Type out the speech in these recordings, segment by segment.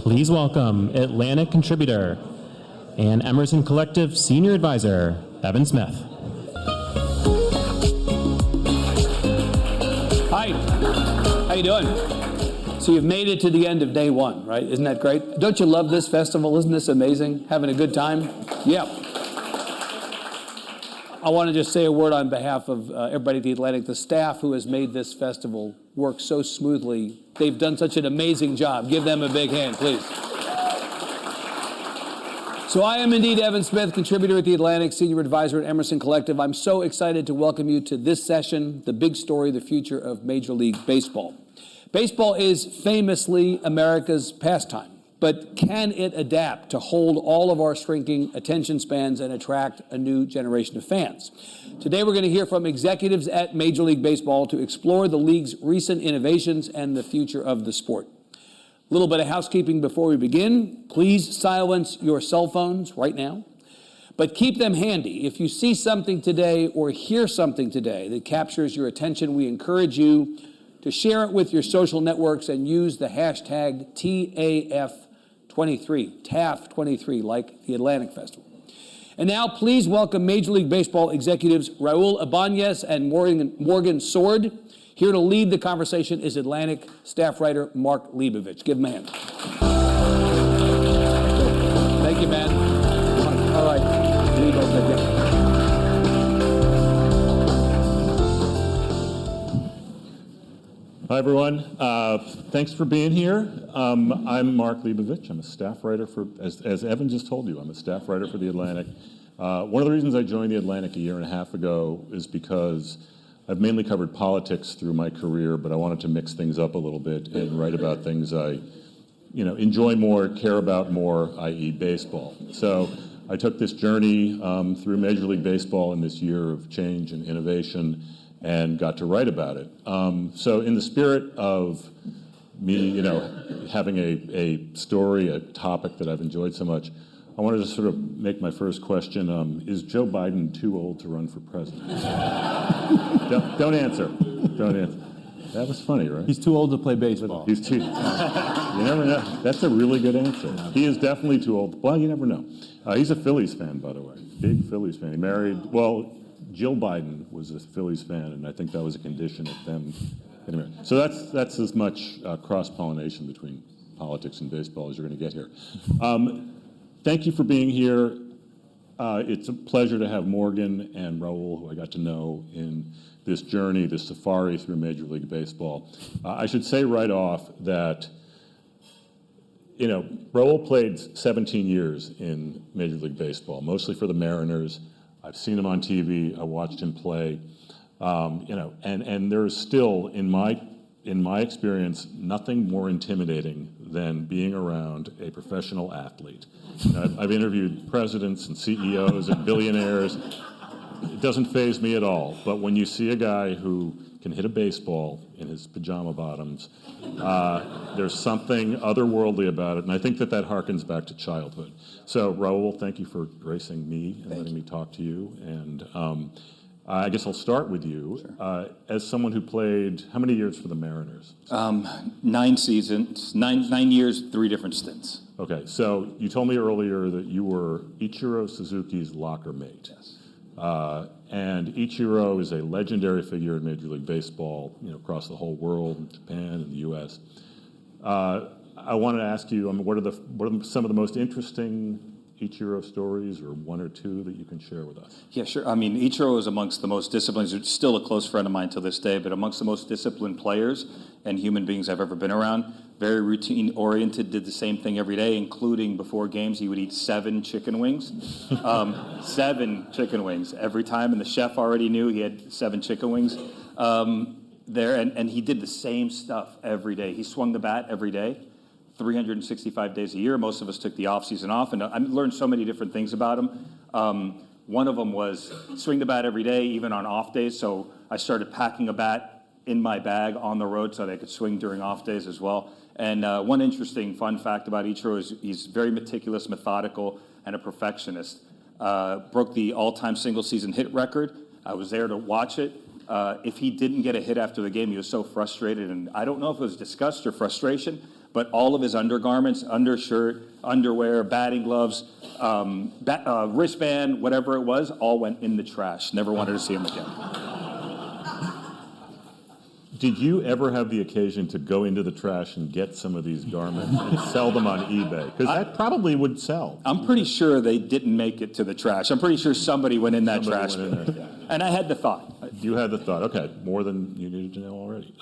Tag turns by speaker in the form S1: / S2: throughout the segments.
S1: Please welcome Atlantic contributor and Emerson Collective senior advisor, Evan Smith.
S2: Hi, how you doing? So you've made it to the end of day one, right? Isn't that great? Don't you love this festival? Isn't this amazing? Having a good time? Yeah. I want to just say a word on behalf of everybody at the Atlantic, the staff who has made this festival work so smoothly. They've done such an amazing job. Give them a big hand, please. So I am indeed Evan Smith, contributor at the Atlantic, senior advisor at Emerson Collective. I'm so excited to welcome you to this session, The Big Story, the Future of Major League Baseball. Baseball is famously America's pastime, but can it adapt to hold all of our shrinking attention spans and attract a new generation of fans? Today we're going to hear from executives at Major League Baseball to explore the league's recent innovations and the future of the sport. A little bit of housekeeping before we begin. Please silence your cell phones right now, but keep them handy. If you see something today or hear something today that captures your attention, we encourage you to share it with your social networks and use the hashtag TAF23, like the Atlantic Festival. And now please welcome Major League Baseball executives Raúl Ibañez and Morgan Sword. Here to lead the conversation is Atlantic staff writer Mark Leibovich. Give him a hand. Thank you, man. All right. Here you go.
S3: Hi, everyone. Thanks for being here. I'm Mark Leibovich. I'm a staff writer for, as Evan just told you, I'm a staff writer for The Atlantic. One of the reasons I joined The Atlantic a year and a half ago is because I've mainly covered politics through my career, but I wanted to mix things up a little bit and write about things I, enjoy more, care about more, i.e. baseball. So I took this journey through Major League Baseball in this year of change and innovation and got to write about it. So in the spirit of me, having a story, a topic that I've enjoyed so much, I wanted to sort of make my first question, is Joe Biden too old to run for president? Don't answer. Don't answer. That was funny, right?
S4: He's too old to play baseball.
S3: He's too. You never know. That's a really good answer. He is definitely too old. Well, you never know. He's a Phillies fan, by the way. Big Phillies fan. He married, Jill Biden was a Phillies fan, and I think that was a condition of them getting married. So that's as much cross-pollination between politics and baseball as you're going to get here. Thank you for being here. It's a pleasure to have Morgan and Raúl, who I got to know in this journey, this safari through Major League Baseball. I should say right off that, Raúl played 17 years in Major League Baseball, mostly for the Mariners. I've seen him on TV. I watched him play. And there is still, in my experience, nothing more intimidating than being around a professional athlete. I've interviewed presidents and CEOs and billionaires. It doesn't faze me at all. But when you see a guy who can hit a baseball in his pajama bottoms, there's something otherworldly about it. And I think that harkens back to childhood. So, Raúl, thank you for gracing me and letting me talk to you. And I guess I'll start with you. Sure. As someone who played, how many years for the Mariners?
S5: 9 seasons, 9 years, 3 different stints.
S3: Okay, so you told me earlier that you were Ichiro Suzuki's locker mate.
S5: Yes.
S3: And Ichiro is a legendary figure in Major League Baseball, across the whole world, Japan and the U.S. I wanted to ask you, what are some of the most interesting Ichiro stories, or one or two that you can share with us?
S5: Yeah, sure. I mean, Ichiro is amongst the most disciplined, he's still a close friend of mine to this day, but amongst the most disciplined players and human beings I've ever been around. Very routine-oriented, did the same thing every day, including before games, he would eat 7 chicken wings. 7 chicken wings every time, and the chef already knew he had 7 chicken wings there, and he did the same stuff every day. He swung the bat every day. 365 days a year. Most of us took the off-season off, and I learned so many different things about him. One of them was swing the bat every day, even on off days, so I started packing a bat in my bag on the road so that I could swing during off days as well. And one interesting fun fact about Ichiro is he's very meticulous, methodical, and a perfectionist. Broke the all-time single-season hit record. I was there to watch it. If he didn't get a hit after the game, he was so frustrated, and I don't know if it was disgust or frustration, but all of his undergarments, undershirt, underwear, batting gloves, wristband, whatever it was, all went in the trash. Never wanted to see him again.
S3: Did you ever have the occasion to go into the trash and get some of these garments and sell them on eBay? Because that probably would sell.
S5: I'm pretty sure they didn't make it to the trash. I'm pretty sure somebody went in that
S3: Somebody
S5: trash
S3: went in
S5: bin. And I had the thought.
S3: You had the thought. Okay, more than you needed to know already.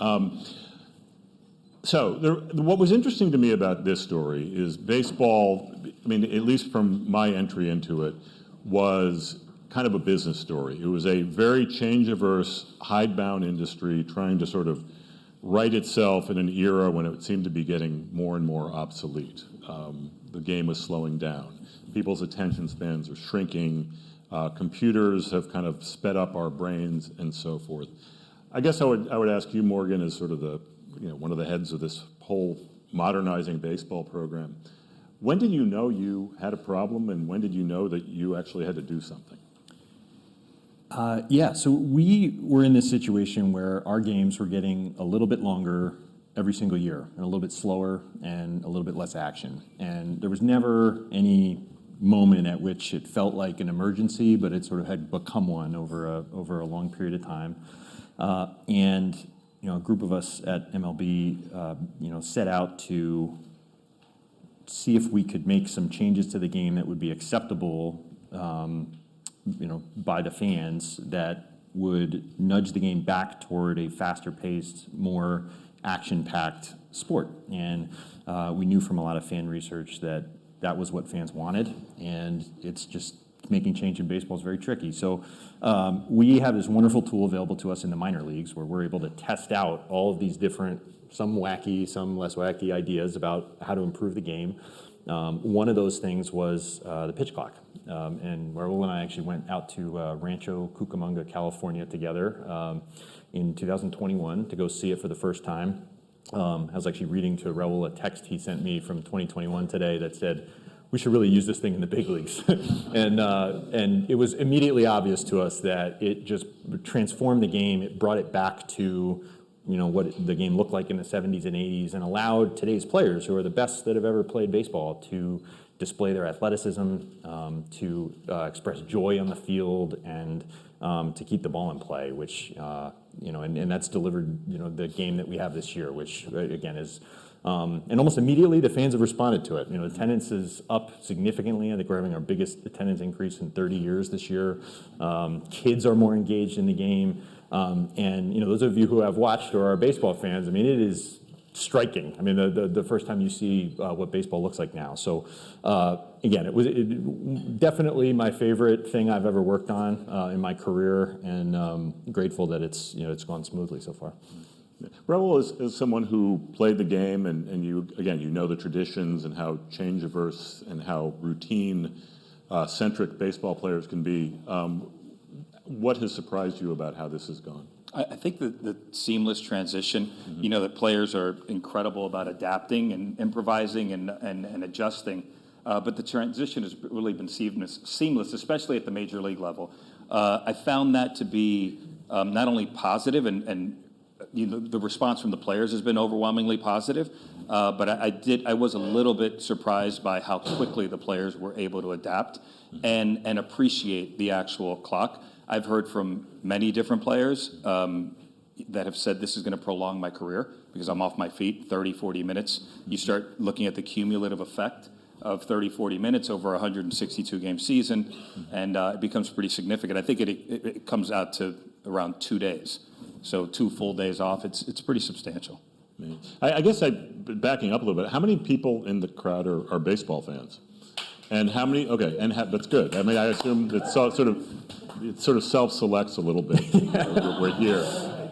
S3: What was interesting to me about this story is baseball, I mean, at least from my entry into it, was kind of a business story. It was a very change-averse, hidebound industry trying to sort of right itself in an era when it seemed to be getting more and more obsolete. The game was slowing down. People's attention spans are shrinking. Computers have kind of sped up our brains and so forth. I guess I would ask you, Morgan, as sort of the one of the heads of this whole modernizing baseball program. When did you know you had a problem, and when did you know that you actually had to do something?
S4: So we were in this situation where our games were getting a little bit longer every single year, and a little bit slower, and a little bit less action. And there was never any moment at which it felt like an emergency, but it sort of had become one over a long period of time. A group of us at MLB, set out to see if we could make some changes to the game that would be acceptable, by the fans, that would nudge the game back toward a faster-paced, more action-packed sport. And we knew from a lot of fan research that that was what fans wanted, and it's just making change in baseball is very tricky. So we have this wonderful tool available to us in the minor leagues where we're able to test out all of these different, some wacky, some less wacky ideas about how to improve the game. One of those things was the pitch clock. And Raúl and I actually went out to Rancho Cucamonga, California together in 2021 to go see it for the first time. I was actually reading to Raúl a text he sent me from 2021 today that said, we should really use this thing in the big leagues. and it was immediately obvious to us that it just transformed the game. It brought it back to what the game looked like in the 70s and 80s, and allowed today's players, who are the best that have ever played baseball, to display their athleticism, to express joy on the field, and to keep the ball in play, which, and that's delivered, the game that we have this year, which, again, is, and almost immediately the fans have responded to it. Attendance is up significantly. I think we're having our biggest attendance increase in 30 years this year. Kids are more engaged in the game. And those of you who have watched or are baseball fans, I mean, it is striking. I mean, the first time you see what baseball looks like now. So again, it was definitely my favorite thing I've ever worked on in my career, and grateful that it's gone smoothly so far.
S3: Raúl, as someone who played the game, and you know the traditions and how change-averse and how routine-centric baseball players can be. What has surprised you about how this has gone?
S5: I think the seamless transition, that players are incredible about adapting and improvising and adjusting, but the transition has really been seamless, especially at the major league level. I found that to be not only positive, and the response from the players has been overwhelmingly positive, but I was a little bit surprised by how quickly the players were able to adapt and appreciate the actual clock. I've heard from many different players that have said this is going to prolong my career because I'm off my feet 30, 40 minutes. You start looking at the cumulative effect of 30, 40 minutes over a 162-game season, and it becomes pretty significant. I think it comes out to around 2 days. So 2 full days off, it's pretty substantial.
S3: I guess backing up a little bit, how many people in the crowd are baseball fans? And how many, that's good. I mean, I assume it sort of self-selects a little bit. We're here.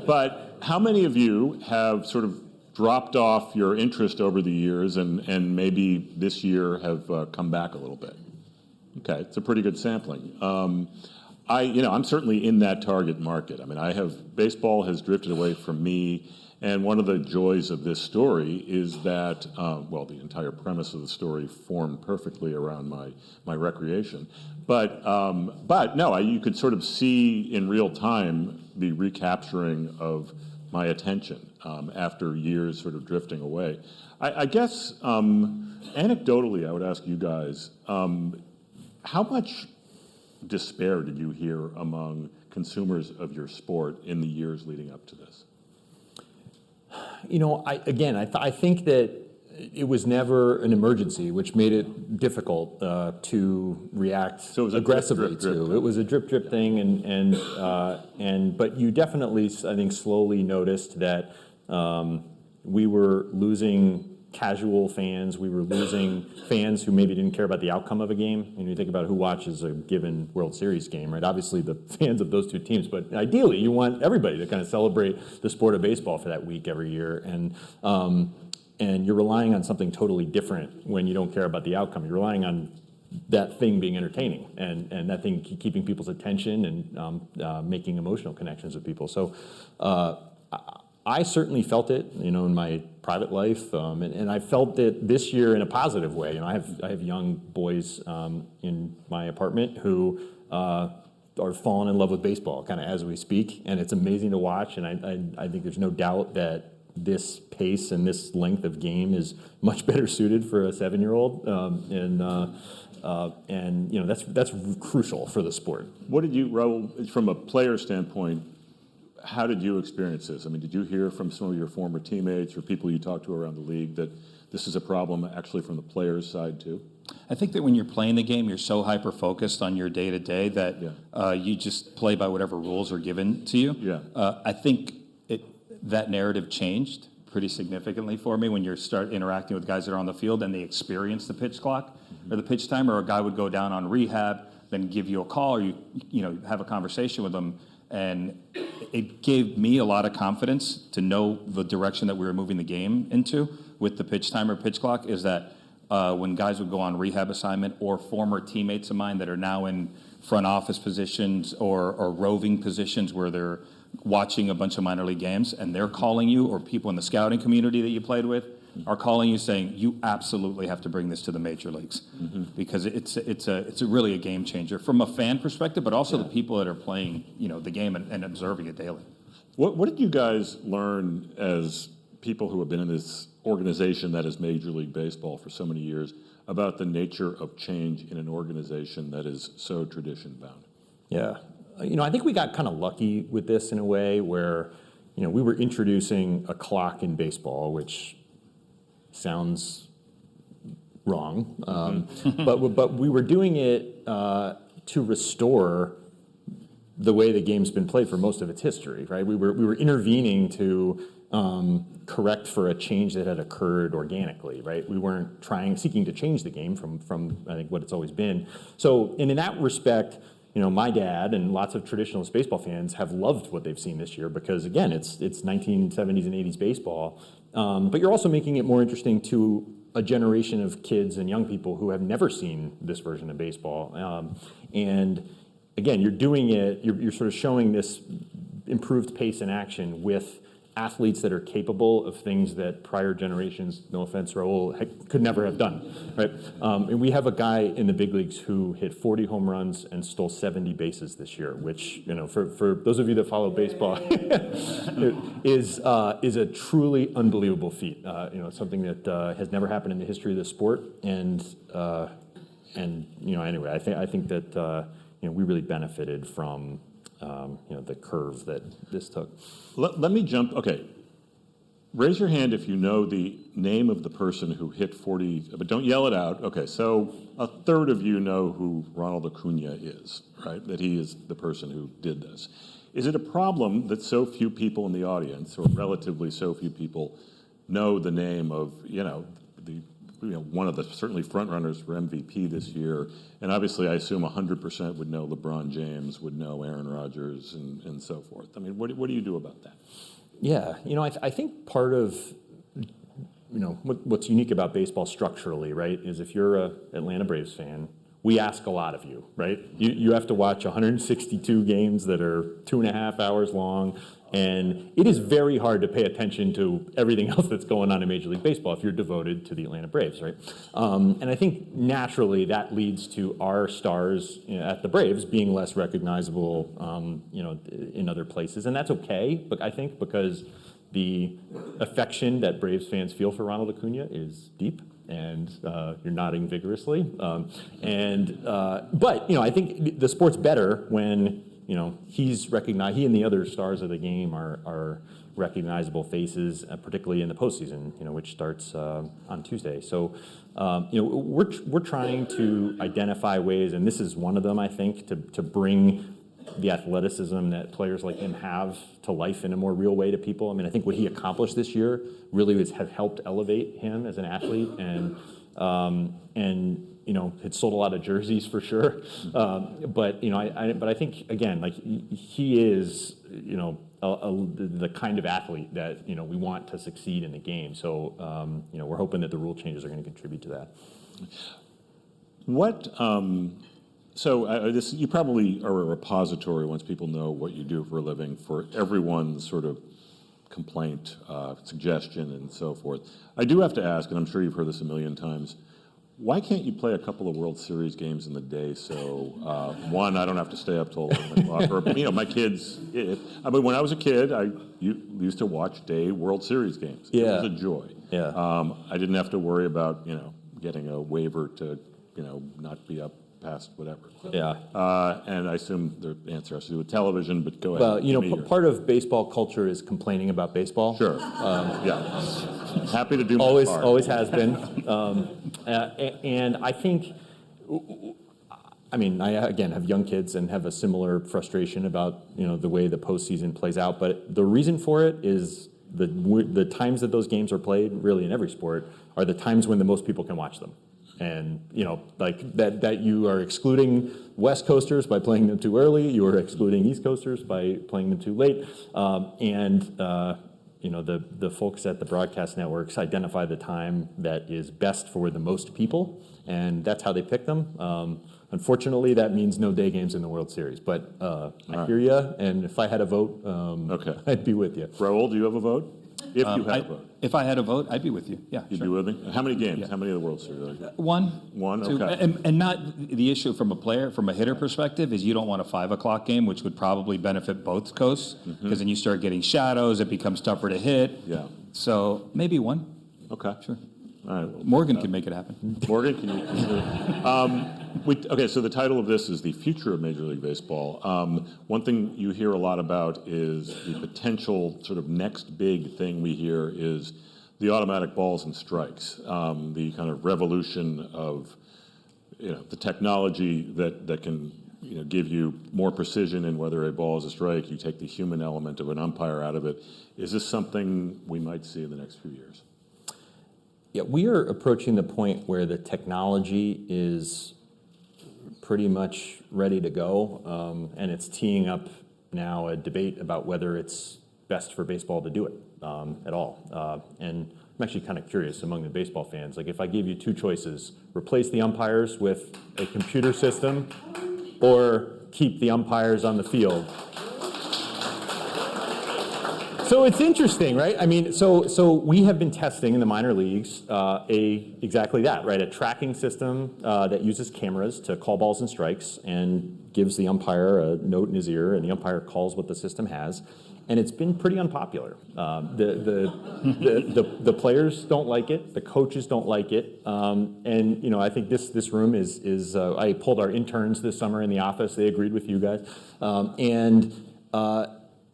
S3: But how many of you have sort of dropped off your interest over the years and maybe this year have come back a little bit? Okay, it's a pretty good sampling. I'm certainly in that target market. I mean, baseball has drifted away from me, and one of the joys of this story is that, the entire premise of the story formed perfectly around my recreation. But no, you could sort of see in real time the recapturing of my attention after years sort of drifting away. I guess anecdotally, I would ask you guys, how much despair did you hear among consumers of your sport in the years leading up to this?
S4: I think that it was never an emergency, which made it difficult to react
S3: So it was a
S4: aggressively
S3: drip, drip,
S4: to.
S3: drip.
S4: It was a drip thing, but you definitely, I think, slowly noticed that we were losing casual fans. We were losing fans who maybe didn't care about the outcome of a game. And you think about who watches a given World Series game, right? Obviously the fans of those two teams, but ideally you want everybody to kind of celebrate the sport of baseball for that week every year. And you're relying on something totally different when you don't care about the outcome. You're relying on that thing being entertaining and that thing keeping people's attention and making emotional connections with people. So I certainly felt it, in my private life, and I felt it this year in a positive way. I have young boys in my apartment who are falling in love with baseball, kind of as we speak, and it's amazing to watch. And I think there's no doubt that this pace and this length of game is much better suited for a 7-year-old, and that's crucial for the sport.
S3: What did you, Raúl, from a player standpoint, how did you experience this? I mean, did you hear from some of your former teammates or people you talked to around the league that this is a problem actually from the players' side too?
S5: I think that when you're playing the game, you're so hyper-focused on your day-to-day that you just play by whatever rules are given to you.
S3: Yeah.
S5: I think that narrative changed pretty significantly for me when you start interacting with guys that are on the field and they experience the pitch clock or the pitch time, or a guy would go down on rehab, then give you a call, or you have a conversation with them. And it gave me a lot of confidence to know the direction that we were moving the game into with the pitch time or pitch clock, is that when guys would go on rehab assignment, or former teammates of mine that are now in front office positions or roving positions where they're watching a bunch of minor league games and they're calling you, or people in the scouting community that you played with are calling you saying, you absolutely have to bring this to the major leagues, because it's really a game changer from a fan perspective, but also the people that are playing the game and observing it daily.
S3: What did you guys learn as people who have been in this organization that is Major League Baseball for so many years about the nature of change in an organization that is so tradition-bound?
S4: Yeah. I think we got kind of lucky with this in a way where, we were introducing a clock in baseball, which sounds wrong, but we were doing it to restore the way the game's been played for most of its history, right? We were intervening to correct for a change that had occurred organically, right? We weren't seeking to change the game from I think what it's always been. So, and in that respect, my dad and lots of traditionalist baseball fans have loved what they've seen this year because, again, it's 1970s and 80s baseball. But you're also making it more interesting to a generation of kids and young people who have never seen this version of baseball. And again, you're doing it, you're sort of showing this improved pace in action with athletes that are capable of things that prior generations, no offense, Raúl, could never have done, right? And we have a guy in the big leagues who hit 40 home runs and stole 70 bases this year, which, for those of you that follow baseball, is a truly unbelievable feat. Something that has never happened in the history of the sport. And anyway, I think that we really benefited from the curve that this took.
S3: Let me jump. Okay. Raise your hand if you know the name of the person who hit 40, but don't yell it out. Okay, so a third of you know who Ronald Acuna is, right? That he is the person who did this. Is it a problem that so few people in the audience, or relatively so few people, know the name of, one of the certainly front runners for MVP this year? And obviously, I assume 100% would know LeBron James, would know Aaron Rodgers, and so forth. I mean, what do you do about that?
S4: Yeah, I think part of what's unique about baseball structurally, right, is if you're a Atlanta Braves fan, we ask a lot of you, right? You have to watch 162 games that are 2.5 hours long, and it is very hard to pay attention to everything else that's going on in Major League Baseball if you're devoted to the Atlanta Braves, right? And I think naturally that leads to our stars at the Braves being less recognizable, in other places, and that's okay. But I think because the affection that Braves fans feel for Ronald Acuna is deep, and you're nodding vigorously. But I think the sport's better when he's recognized. He and the other stars of the game are recognizable faces, particularly in the postseason, which starts on Tuesday. So, we're trying to identify ways, and this is one of them, I think, to bring the athleticism that players like him have to life in a more real way to people. I mean, I think what he accomplished this year really has helped elevate him as an athlete, and had sold a lot of jerseys for sure. But I think again, like he is, the kind of athlete that we want to succeed in the game. So we're hoping that the rule changes are going to contribute to that.
S3: What? So you probably are a repository once people know what you do for a living for everyone's sort of complaint, suggestion, and so forth. I do have to ask, and I'm sure you've heard this a million times. Why can't you play a couple of World Series games in the day? So, one, I don't have to stay up till 11 o'clock. Or, my kids, when I was a kid, I used to watch day World Series games. It was a joy.
S4: Yeah.
S3: I didn't have to worry about, getting a waiver to, not be up past whatever.
S4: Yeah.
S3: And I assume the answer has to do with television, but go
S4: Well,
S3: ahead.
S4: part of baseball culture is complaining about baseball.
S3: Sure. Happy to do my part.
S4: Always has been. And I think, I again have young kids and have a similar frustration about the way the postseason plays out. But the reason for it is the times that those games are played, really in every sport, are the times when the most people can watch them. And like that you are excluding West Coasters by playing them too early. You are excluding East Coasters by playing them too late. The folks at the broadcast networks identify the time that is best for the most people, and that's how they pick them. Unfortunately, that means no day games in the World Series. But I hear you, and if I had a vote,
S3: Okay.
S4: I'd be with you.
S3: Raúl, do you have a vote? If you had a vote.
S5: If I had a vote, I'd be with you. Yeah,
S3: You'd
S5: sure.
S3: be with me? How many games? How many of the World Series?
S5: One.
S3: One,
S5: Two.
S3: okay.
S5: And not the issue from a hitter perspective is you don't want a 5 o'clock game, which would probably benefit both coasts, because then you start getting shadows, it becomes tougher to hit.
S3: Yeah.
S5: So maybe one.
S3: Okay.
S5: Sure.
S3: All right. Well,
S5: Morgan can make it happen.
S3: Morgan, can you? Okay, so the title of this is The Future of Major League Baseball. One thing you hear a lot about is the potential sort of next big thing we hear is the automatic balls and strikes, the kind of revolution of the technology that can give you more precision in whether a ball is a strike. You take the human element of an umpire out of it. Is this something we might see in the next few years?
S4: Yeah, we are approaching the point where the technology is pretty much ready to go, and it's teeing up now a debate about whether it's best for baseball to do it at all. And I'm actually kind of curious among the baseball fans, like if I gave you two choices, replace the umpires with a computer system or keep the umpires on the field. So it's interesting, right? I mean, so we have been testing in the minor leagues exactly that, right? A tracking system that uses cameras to call balls and strikes and gives the umpire a note in his ear, and the umpire calls what the system has. And it's been pretty unpopular. The players don't like it. The coaches don't like it. And I think this room is. I pulled our interns this summer in the office. They agreed with you guys.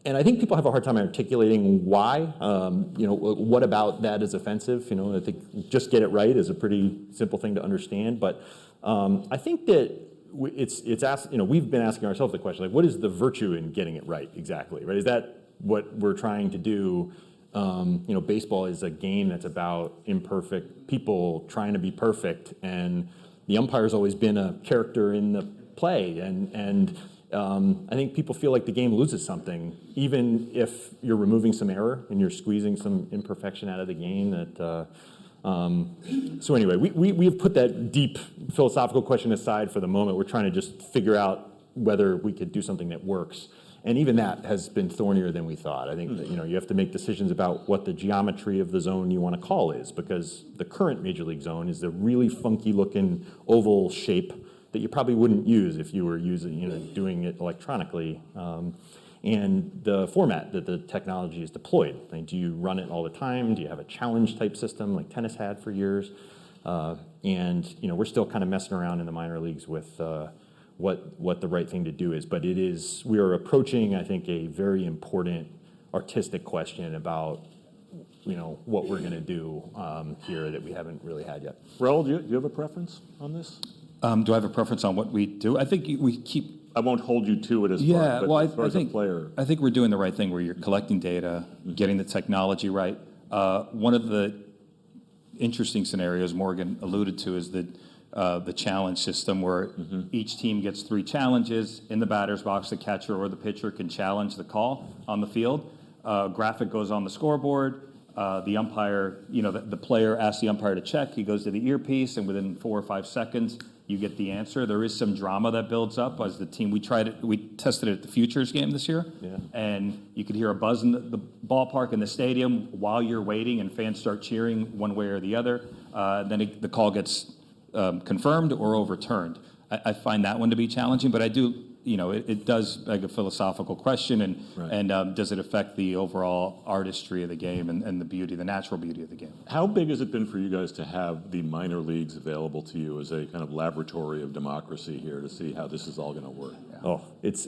S4: And I think people have a hard time articulating why. What about that is offensive? I think just get it right is a pretty simple thing to understand. But I think that it's asked. We've been asking ourselves the question, like, what is the virtue in getting it right exactly? Right? Is that what we're trying to do? Baseball is a game that's about imperfect people trying to be perfect, and the umpire's always been a character in the play, and I think people feel like the game loses something, even if you're removing some error and you're squeezing some imperfection out of the game. So anyway, we've put that deep philosophical question aside for the moment. We're trying to just figure out whether we could do something that works. And even that has been thornier than we thought. I think that, you have to make decisions about what the geometry of the zone you want to call is, because the current Major League zone is a really funky looking oval shape that you probably wouldn't use if you were doing it electronically. and the format that the technology is deployed. Like, do you run it all the time? Do you have a challenge type system like tennis had for years? And we're still kind of messing around in the minor leagues with what the right thing to do is. But we are approaching, I think, a very important artistic question about what we're going to do here that we haven't really had yet.
S3: Raúl, do you have a preference on this?
S5: Do I have a preference on what we do? I think we keep.
S3: I won't hold you to it as
S5: Yeah,
S3: far,
S5: well,
S3: as far as a player.
S5: I think we're doing the right thing where you're collecting data, getting the technology right. One of the interesting scenarios Morgan alluded to is that the challenge system where each team gets 3 challenges in the batter's box. The catcher or the pitcher can challenge the call on the field. Graphic goes on the scoreboard. The umpire, the player asks the umpire to check. He goes to the earpiece, and within 4 or 5 seconds, you get the answer. There is some drama that builds up as the team. We tested it at the Futures game this year, and you could hear a buzz in the ballpark in the stadium while you're waiting, and fans start cheering one way or the other. Then the call gets confirmed or overturned. I find that one to be challenging, but I do. It does beg a philosophical question, and does it affect the overall artistry of the game and the natural beauty of the game?
S3: How big has it been for you guys to have the minor leagues available to you as a kind of laboratory of democracy here to see how this is all going to work?
S4: Oh, it's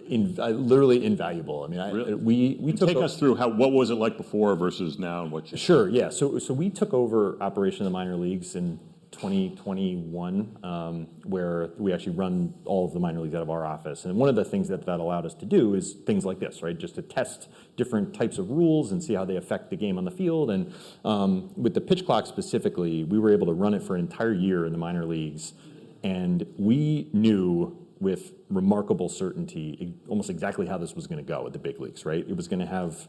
S4: literally invaluable. I mean,
S3: really? we took us through what was it like before versus now, and what changed?
S4: Sure, yeah. So we took over operation of the minor leagues in 2021, where we actually run all of the minor leagues out of our office. And one of the things that allowed us to do is things like this, right? Just to test different types of rules and see how they affect the game on the field. And with the pitch clock specifically, we were able to run it for an entire year in the minor leagues. And we knew with remarkable certainty almost exactly how this was going to go at the big leagues, right? It was going to have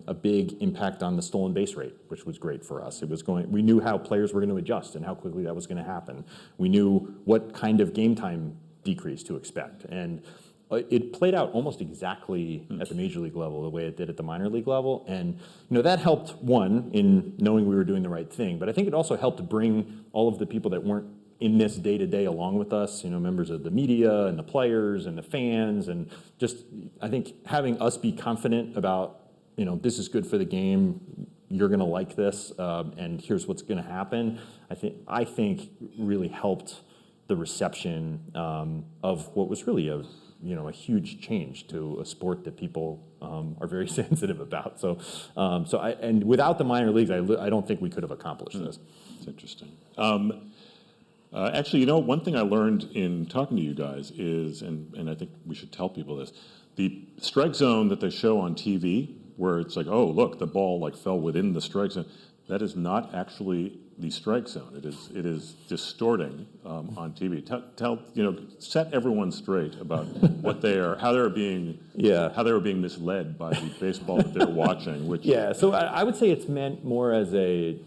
S4: a big impact on the stolen base rate, which was great for us. We knew how players were going to adjust and how quickly that was going to happen. We knew what kind of game time decrease to expect. And it played out almost exactly at the major league level the way it did at the minor league level. And that helped, one, in knowing we were doing the right thing. But I think it also helped to bring all of the people that weren't in this day-to-day along with us, members of the media and the players and the fans, and just, I think, having us be confident about, this is good for the game, you're going to like this, and here's what's going to happen, I think really helped the reception of what was really a huge change to a sport that people are very sensitive about. So without the minor leagues, I don't think we could have accomplished this.
S3: It's interesting. Actually, one thing I learned in talking to you guys is, and I think we should tell people this, the strike zone that they show on TV, where it's like, oh, look, the ball fell within the strike zone, that is not actually the strike zone. It is distorting on TV. Set everyone straight about how they were being misled by the baseball that they're watching. Which
S4: so I would say it's meant more as an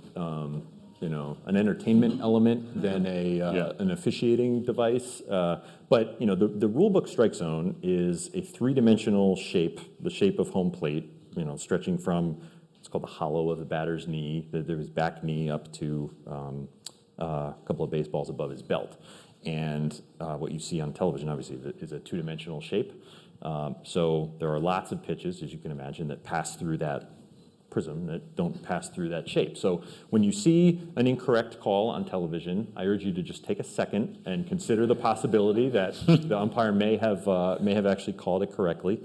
S4: entertainment element than an officiating device. But the rule book strike zone is a 3-dimensional shape, the shape of home plate, stretching from, it's called the hollow of the batter's knee, his back knee up to a couple of baseballs above his belt. And what you see on television, obviously, is a 2-dimensional shape. So there are lots of pitches, as you can imagine, that pass through that prism that don't pass through that shape. So when you see an incorrect call on television, I urge you to just take a second and consider the possibility that the umpire may have actually called it correctly.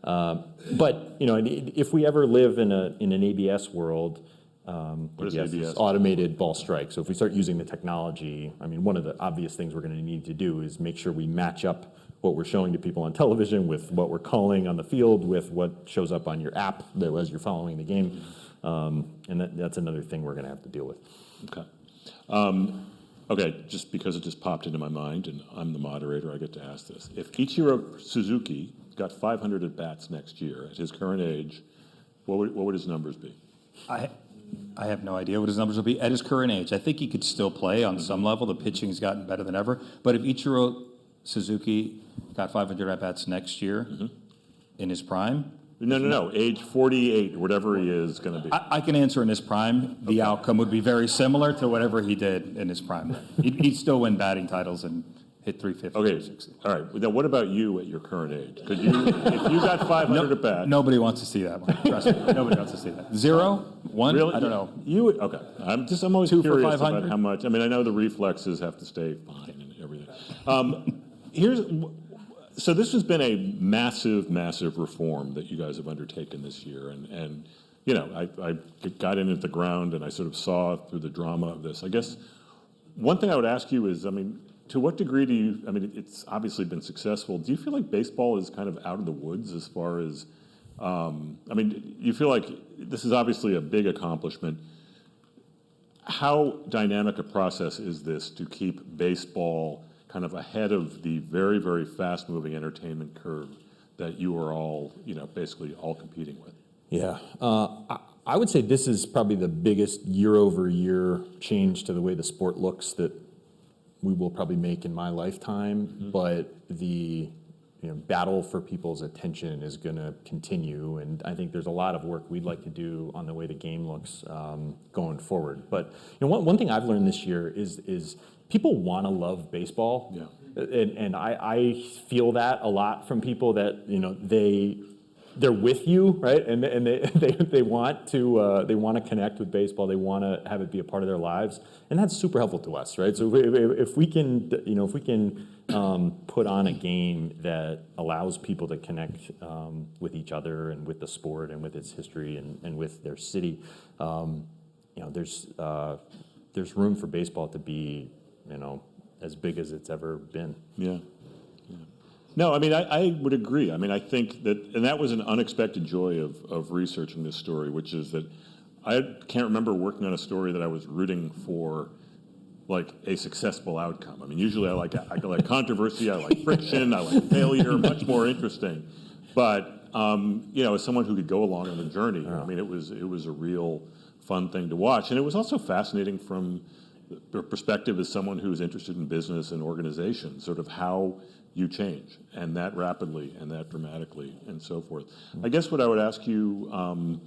S4: But if we ever live in an ABS world,
S3: what is ABS?
S4: Automated ball strike. So if we start using the technology, one of the obvious things we're going to need to do is make sure we match up what we're showing to people on television with what we're calling on the field with what shows up on your app as you're following the game. And that's another thing we're going to have to deal with.
S3: Okay. Okay, just because it just popped into my mind, and I'm the moderator, I get to ask this. If Ichiro Suzuki got 500 at-bats next year at his current age, what would his numbers be?
S5: I have no idea what his numbers will be at his current age. I think he could still play on some level. The pitching's gotten better than ever. But if Ichiro Suzuki got 500 at-bats next year in his prime.
S3: No. Age 48, whatever he is going to be.
S5: I can answer in his prime. The outcome would be very similar to whatever he did in his prime. He'd still win batting titles and hit 350.
S3: Okay,
S5: 360.
S3: all right. Now, what about you at your current age? Could you, if you got 500 at bat?
S5: Nobody wants to see that one. Trust me. Nobody wants to see that. 0? 1?
S3: Really?
S5: I don't know.
S3: You would, okay. I'm always
S5: 2 for
S3: curious
S5: 500?
S3: about how much. I mean, I know the reflexes have to stay fine and everything. So this has been a massive, massive reform that you guys have undertaken this year, and you know, I got in at the ground and I sort of saw through the drama of this. I guess one thing I would ask you is, I mean, to what degree do you, I mean, it's obviously been successful. Do you feel like baseball is kind of out of the woods as far as, I mean, you feel like this is obviously a big accomplishment. How dynamic a process is this to keep baseball kind of ahead of the very, very fast-moving entertainment curve that you are all, you know, basically all competing with?
S4: Yeah, I would say this is probably the biggest year-over-year change to the way the sport looks that we will probably make in my lifetime. But the battle for people's attention is going to continue, and I think there's a lot of work we'd like to do on the way the game looks going forward. But one thing I've learned this year is people want to love baseball.
S3: Yeah.
S4: And I feel that a lot from people that they're with you, right? And they want to connect with baseball. They want to have it be a part of their lives, and that's super helpful to us, right? So if we can put on a game that allows people to connect with each other and with the sport and with its history and with their city, there's room for baseball to be as big as it's ever been.
S3: Yeah. No, I mean, I would agree. I mean, I think that, and that was an unexpected joy of researching this story, which is that I can't remember working on a story that I was rooting for, like, a successful outcome. I mean, usually I like controversy, I like friction, I like failure, much more interesting. But, as someone who could go along on the journey, I mean, it was a real fun thing to watch. And it was also fascinating from the perspective as someone who's interested in business and organization, sort of how you change, and that rapidly and that dramatically and so forth. I guess what I would ask you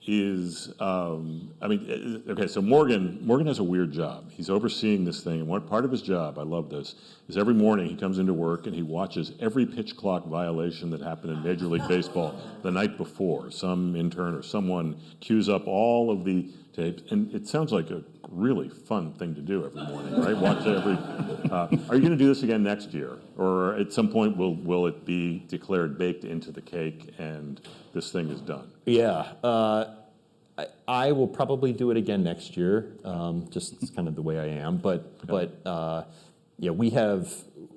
S3: is, okay, so Morgan has a weird job. He's overseeing this thing, and one part of his job, I love this, is every morning he comes into work and he watches every pitch clock violation that happened in Major League Baseball the night before. Some intern or someone queues up all of the tapes, and it sounds like a really fun thing to do every morning, right? Watch every. Are you going to do this again next year, or at some point will it be declared baked into the cake and this thing is done?
S4: Yeah, I will probably do it again next year. Just it's kind of the way I am, but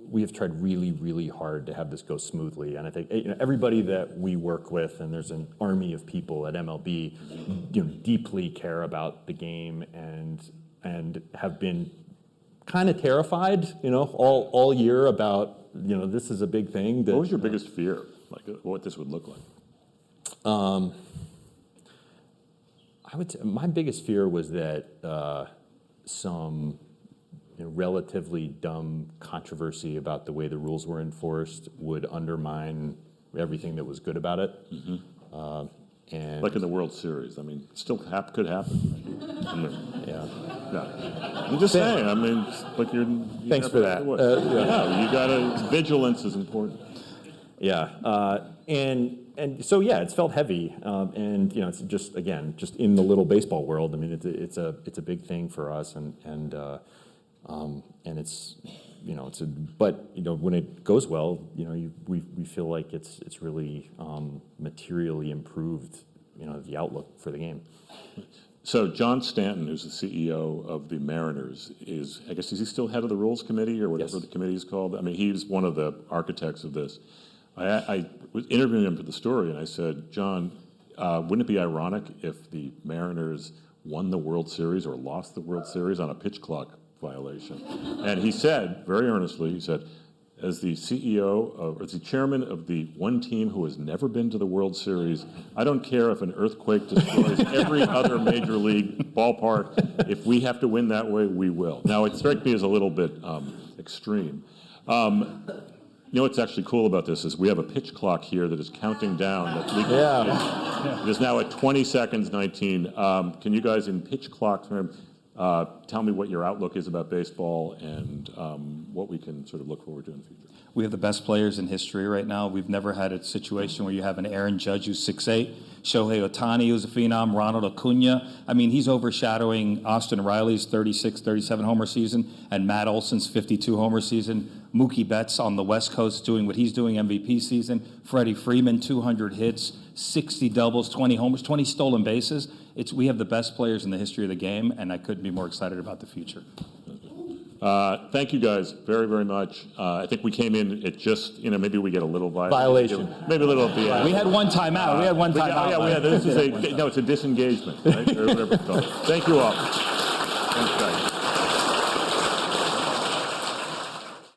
S4: we have tried really, really hard to have this go smoothly, and I think everybody that we work with, and there's an army of people at MLB, deeply care about the game and have been kind of terrified, all year about this is a big thing. That,
S3: what was your biggest fear, like what this would look like?
S4: I would say my biggest fear was that some relatively dumb controversy about the way the rules were enforced would undermine everything that was good about it. And
S3: like in the World Series, I mean, still could happen. Right? I mean,
S4: yeah.
S3: I'm just saying. I mean, but you
S4: Thanks for that.
S3: You got vigilance is important.
S4: Yeah, and so it's felt heavy, and it's just in the little baseball world. I mean, it's a big thing for us, and it's but when it goes well, we feel like it's really materially improved the outlook for the game.
S3: So John Stanton, who's the CEO of the Mariners, is he still head of the Rules Committee or whatever the committee is called? I mean, he's one of the architects of this. I was interviewing him for the story, and I said, John, wouldn't it be ironic if the Mariners won the World Series or lost the World Series on a pitch clock violation? And he said, very earnestly, as the CEO, as the chairman of the one team who has never been to the World Series, I don't care if an earthquake destroys every other major league ballpark. If we have to win that way, we will. Now, it strikes me as a little bit extreme. What's actually cool about this is we have a pitch clock here that is counting down. It is now at 20 seconds, 19. Can you guys in pitch clock term, Tell me what your outlook is about baseball and what we can sort of look forward to in the future.
S5: We have the best players in history right now. We've never had a situation where you have an Aaron Judge who's 6'8", Shohei Ohtani who's a phenom, Ronald Acuna. I mean, he's overshadowing Austin Riley's 36, 37 homer season and Matt Olson's 52 homer season. Mookie Betts on the West Coast doing what he's doing, MVP season. Freddie Freeman, 200 hits, 60 doubles, 20 homers, 20 stolen bases. We have the best players in the history of the game, and I couldn't be more excited about the future.
S3: Thank you guys very, very much. I think we came in at just, maybe we get a little
S2: Violation.
S3: Maybe a little, yeah.
S2: We had one timeout.
S3: Yeah, this is it's a disengagement, right? Or whatever it's called. Thank you all. Thanks, guys.